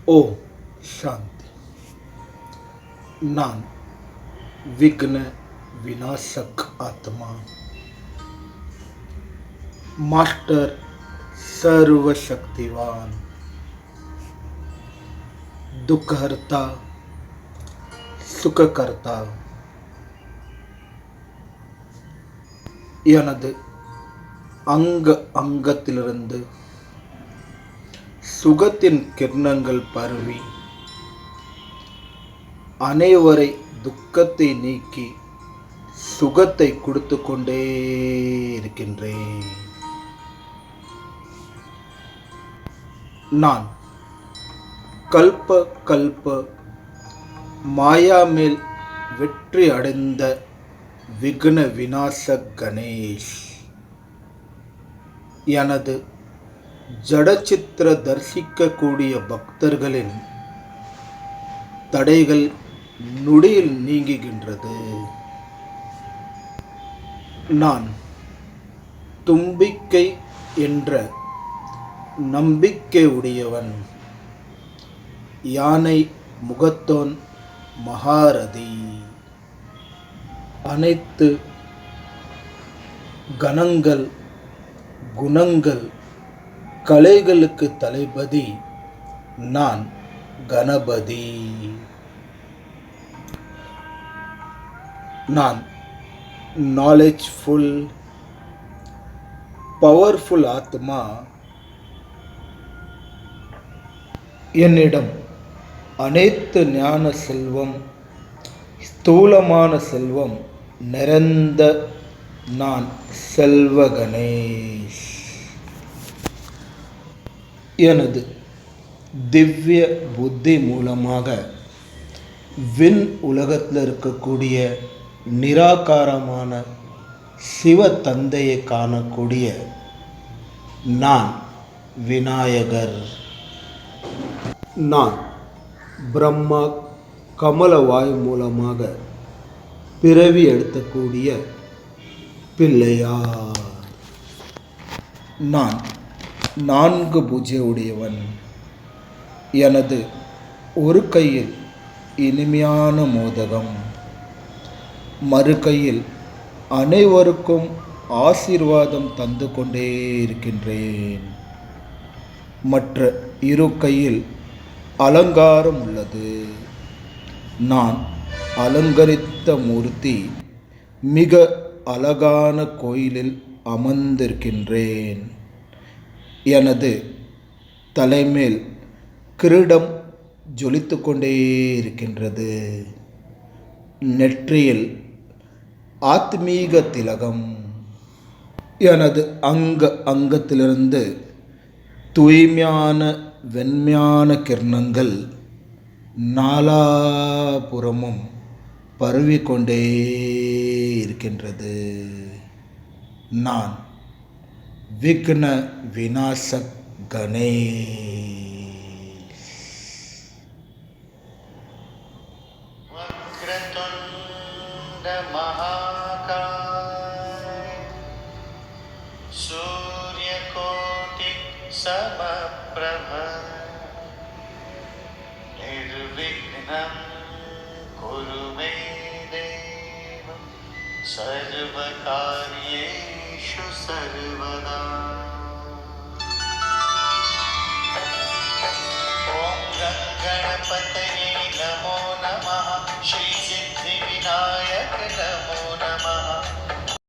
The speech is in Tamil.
ஓம் சாந்தி. நான் விக்ன விநாசக் ஆத்மா, மாஸ்டர் सर्वशक्तिवान, दुखहर्ता சுககர்த்தா. எனது அங்கத்திலிருந்து சுகத்தின் கிரணங்கள் பரவி அனைவரை துக்கத்தை நீக்கி சுகத்தை கொடுத்து கொண்டே இருக்கின்றேன். நான் கல்ப கல்ப மாயா மேல் வெற்றி அடைந்த விக்ன விநாசக் கணேஷ். எனது ஜடச்சித்திர தரிசிக்கக்கூடிய பக்தர்களின் தடைகள் நொடியில் நீங்குகின்றது. நான் தும்பிக்கை என்ற நம்பிக்கை உடையவன், யானை முகத்தோன் மகாரதி. அனைத்து கணங்கள் குணங்கள் கலைகளுக்கு தளபதி நான் கணபதி. நான் நாலேஜ்ஃபுல் பவர்ஃபுல் ஆத்மா. என்னிடம் அனைத்து ஞான செல்வம், ஸ்தூலமான செல்வம் நிறைந்த நான் செல்வ கணேஷ். எனது திவ்ய புத்தி மூலமாக விண் உலகத்தில் இருக்கக்கூடிய நிராகாரமான சிவ தந்தையை காணக்கூடிய நான் விநாயகர். நான் பிரம்மா கமலவாயு மூலமாக பிறவி எடுக்கக்கூடிய பிள்ளையார். நான் 4 பூஜை உடையவன். எனது ஒரு கையில் இனிமையான மோதகம், மறு கையில் அனைவருக்கும் ஆசீர்வாதம் தந்து கொண்டே இருக்கின்றேன். மற்ற இரு கையில் அலங்காரம் உள்ளது. நான் அலங்கரித்த மூர்த்தி மிக அழகான கோயிலில் அமர்ந்திருக்கின்றேன். எனது தலைமேல் கிரீடம் ஜொலித்து கொண்டே இருக்கின்றது. நெற்றியில் ஆத்மீக திலகம். எனது அங்கத்திலிருந்து தூய்மையான வெண்மையான கிரணங்கள் நாலாபுறமும் பரவிக்கொண்டே இருக்கின்றது. நான் விக்ன விநாசக் கணேஷ். वक्रतुण्ड महाकाय सूर्यकोटि समप्रभ निर्विघ्नं कुरु मे देव सर्वकार्येषु सर्वदा. ॐ गणपतये नमो नमः. श्री सिद्धिविनायक नमः.